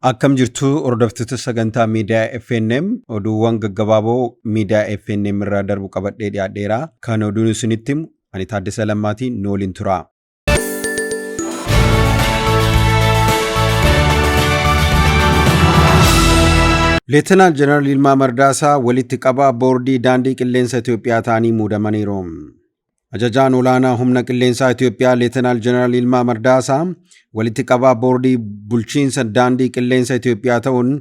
Akkam jirtu hordoftoota sagantaa miidiyaa FNM oduuwwan gaggabaaboo miidiyaa FNM irraa darbu qabadhee dhiyaadheera. Kan oduun isinitti himu ani Taaddasa Lammaatii nooliin tura. Leetinaant Jeneraal Yilmaa Mardaasaa walitti qabaa boordii daandii qilleensa Itoophiyaa ta'anii muudamaniiru. Ajajaan olaanaa humna qilleensaa Itoophiyaa Leetinaant Jeneraal Yilmaa Mardaasaa walitti qabaa boordii bulchiinsa daandii qilleensa Itoophiyaa ta'uun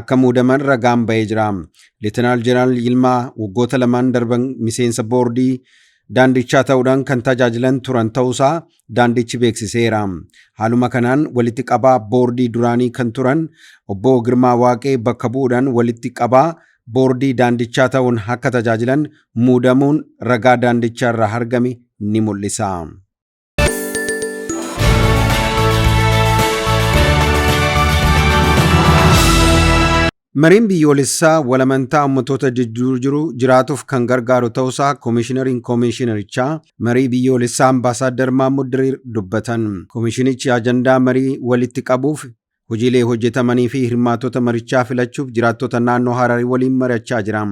akka muudaman ragaan ba'ee jira. Leetinaant Jeneraal Yilmaa waggoota lamaan darban miseensa boordii daandichaa ta'uudhaan kan tajaajilan turan ta'uusaa daandichi beeksiseera. Haaluma kanaan walitti qabaa boordii duraanii kan turan obbo Girmaa Waaqee bakka bu'uudhaan walitti qabaa boordii daandichaa ta'uun akka tajaajilan muudamuun ragaa daandichaa irraa argame ni mul'isa. Mariin biyyoolessaa walamantaa uummattoota jidduu jiru jiraatuuf kan gargaaru ta'uusaa Koomishinarichaa marii biyyoolessaa Ambaasaadder Mahmud Diriir dubbatan. Koomishinichi ajandaa marii walitti qabuuf hojiilee hojjetamanii fi hirmaattota marichaa filachuuf jiraattota naannoo Hararii waliin mari'achaa jira.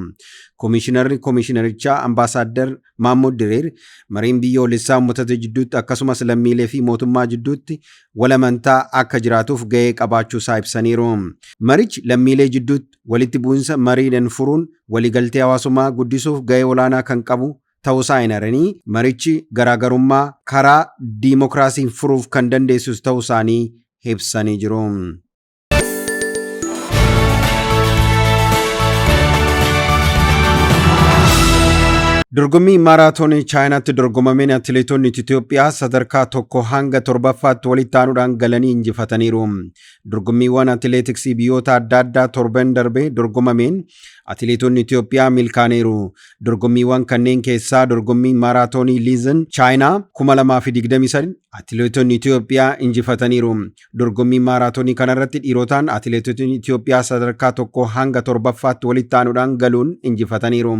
Koomishinarichaa Ambaasaadder Mahmud Diriir mariin biyyoolessaa uummattoota jidduutti akkasumas lammiilee fi mootummaa jidduutti walamantaa akka jiraatuuf gahee qabaachuusaa ibsaniiru. Marichi lammiilee jidduutti walitti bu'insa mariidhaan furuun waliigaltee hawaasummaa guddisuuf gahee olaanaa kan qabu ta'uusaa himaranii marichi garaagarummaa karaa diimokiraasiin furuuf kan dandeessus ta'uusaanii ibsanii jiru. Dorgommii maaraatoonii Chaayinaatti dorgomameen atileetonni Itoophiyaa sadarkaa 1 hanga 7ffaatti walitti aanuudhaan galanii injifataniiru. Dorgommiiwwan atileetiksii biyyoota adda addaa torban darbee dorgomameen atileetonni Itoophiyaa milkaa'aniiru. Dorgommiiwwan kanneen keessaa dorgommii maaraatoonii Liizan Chaayinaa 2023 atileetonni Itoophiyaa injifataniiru. Dorgommii maaraatoonii kanarratti dhiirotaan atileetonni Itoophiyaa sadarkaa 1 hanga 7ffaatti walitti aanuudhaan galuun injifataniiru.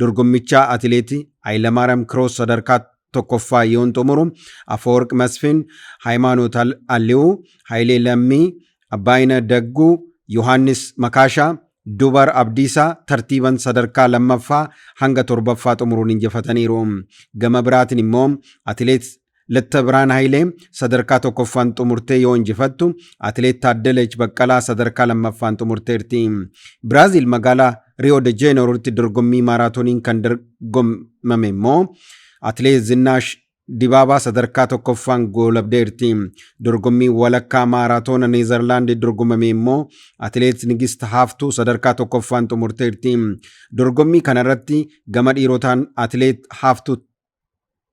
Dorgommicha atileetii Hayilamaariyaam Kiroos sadarkaa 1ffaa yoon xumuru Afawarq Masfin, Hayimaanoot Alliuu, Hayilee Lammii, Abbaayina Dagguu, Yohaannis Makaashaa, Dubar Abdiisaa tartiiban sadarkaa 2ffaa hanga 7ffaa xumuruun injifataniiru. Gama biraatiin immoo atileet Letta Biraan Hayilee sadarkaa 1ffaan xumurtee yoo injifattu, atileet Taaddalech Baqqalaa sadarkaa 2ffaan xumurteerti. Biraazil magaalaa Rio de Janeirotti dorgommii maaraatooniin kan dorgomame immoo atileet Zinnaash Dibaabaa sadarkaa 1ffaan goolabdeerti. Dorgommii walakkaa maaraatoona Neezerlaandii dorgomame immoo atileet Nigist Haaftuu sadarkaa 1ffaan xumurteerti. Dorgommii kanarratti gama dhiirotaan atileet Haaftuu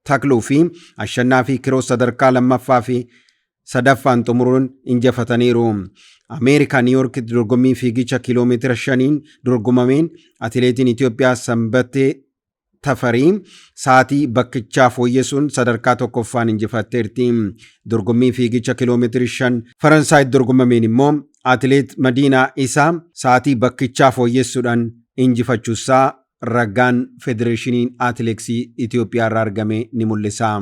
Takluu fi Ashannaa Kiroos sadarkaa 2ffaa fi 3ffaan xumuruun injifataniiru. Ameerikaa Niiyorkitti dorgommii fiigicha kiiloomeetira 5 dorgomameen atileetiin Itoophiyaa Sanbatee Tafarii sa'aatii bakkichaa fooyyessuun sadarkaa 1ffaan injifatteerti. Dorgommii fiigicha kiiloomeetira 5 Faransaayit dorgomameen immoo atileet Madiinaa Isaa sa'aatii bakkichaa fooyyessuudhaan injifachuusaa ragaan Federeeshiniin Atileetiksii Itoophiyaa irraa argame ni mul'isa.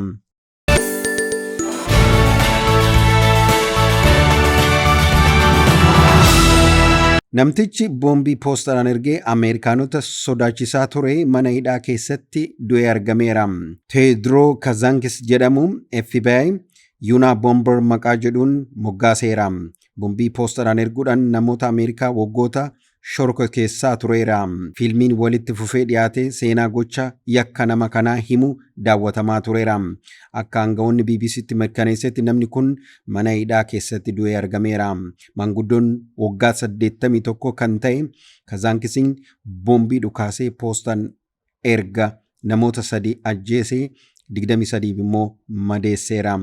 Namtichi boombii poostaraan ergee Ameerikaanota sodaachisaa ture mana hidhaa keessatti du'ee argameera. Teedroo Kazaankis jedhamu FBI Yuunaa Boomber maqaa jedhuun moggaaseera. Boombii poostaraan erguudhaan namoota Ameerikaa waggoota shorka keessaa tureera. Fiilmiin walitti fufee dhiyaate seenaa gocha yakka nama kanaa himu daawwatamaa tureera. Akka aangawoonni BBCtti mirkaneessetti namni kun mana hidhaa keessatti du'ee argameera. Maanguddoon waggaa 81 kan ta'e Kazaankisiin boombii dhukaasee poostaan erga namoota 3 ajjeesee 23 immoo madeesseera.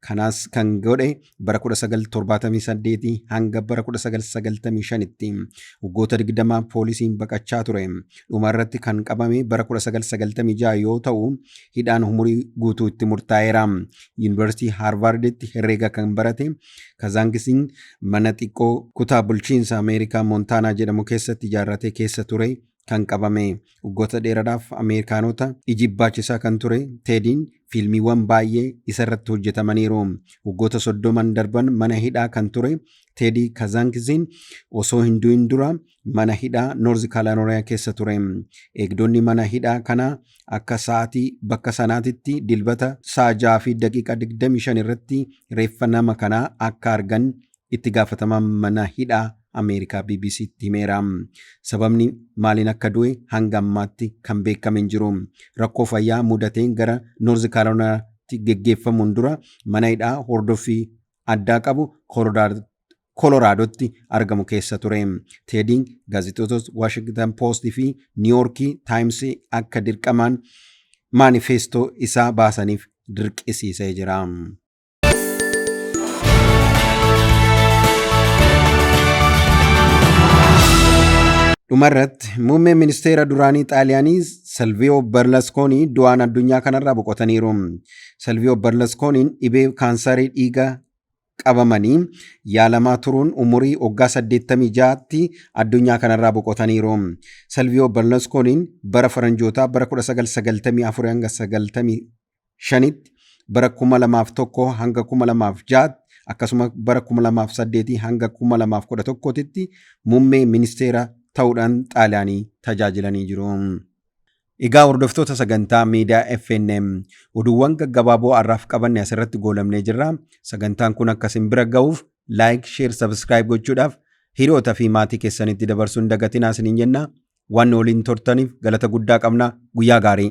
Kanas kan godhe bara 1978 hanga bara 1995tti waggoota 20 poolisiin baqachaa ture. Dhumarratti kan qabame bara 1996 yoo ta'u hidhaan umurii guutuu itti murtaa'eera. Yuunivarsiitii Haarvarditti herreega kan barate Kazaankisiin mana xiqqoo kutaa bulchiinsa Ameerikaa Moontaanaa jedhamu keessatti ijaarratee keessa ture. kan qabame. Waggoota dheeraadhaaf Ameerikaanota ijibaachisaa kan ture Teediin fiilmiiwwan baay'ee isarratti hojjetamaniiru. Waggoota 30 darban mana hidhaa kan ture Teedii Kazaankisiin osoo hin du'in dura mana hidhaa Noorz Kaarolaayinaa keessa ture. Eegdonni mana hidhaa kana akka sa'aatii bakka sanaatitti dilbata sa'a 6:25 irratti reeffa nama kanaa akka argan itti gaafatamaan mana hidhaa Ameerikaa BBC'tti himeera. Sababni maaliin akka du'e hanga ammaatti kan beekame hin jiru. Rakkoo fayyaa mudateen gara Noorz Kaarolaayinaatti geggeeffamuun dura mana hidhaa hordoffii addaa qabu Koloraadotti argamu keessa ture. Teediin gaazexeessitoota Washington Post fi New York Times akka dirqamaan maanifeestoo isaa baasaniif dirqisiisee jira. Dhumarratti muummeen ministeera duraanii Xaaliyaanii Silvio Berlusconi du'aan addunyaa kanarraa boqotaniiru. Silvio Berlusconiin dhibee kaansarii dhiigaa qabamanii yaalamaa turuun umurii waggaa 86tti addunyaa kanarraa boqotaniiru. Silvio Berlusconiin bara faranjootaa bara 1994 hanga 95tti, bara 2001 hanga 2006 akkasuma bara 2008 hanga 2011tti muummee ministeera ta'uudhaan Xaaliyaanii tajaajilanii jiru. Egaa hordoftoota sagantaa miidiyaa FNM oduuwwan gaggabaaboo har'aaf qabanne asirratti goolabnee jirra. Sagantaan kun akka isin bira ga'uuf like, share, subscribe gochuudhaaf hiriyoota fi maatii keessanitti dabarsuun dagatinaa isiniin jenna. Waan waliin turtaniif galata guddaa qabna. Guyyaa gaarii.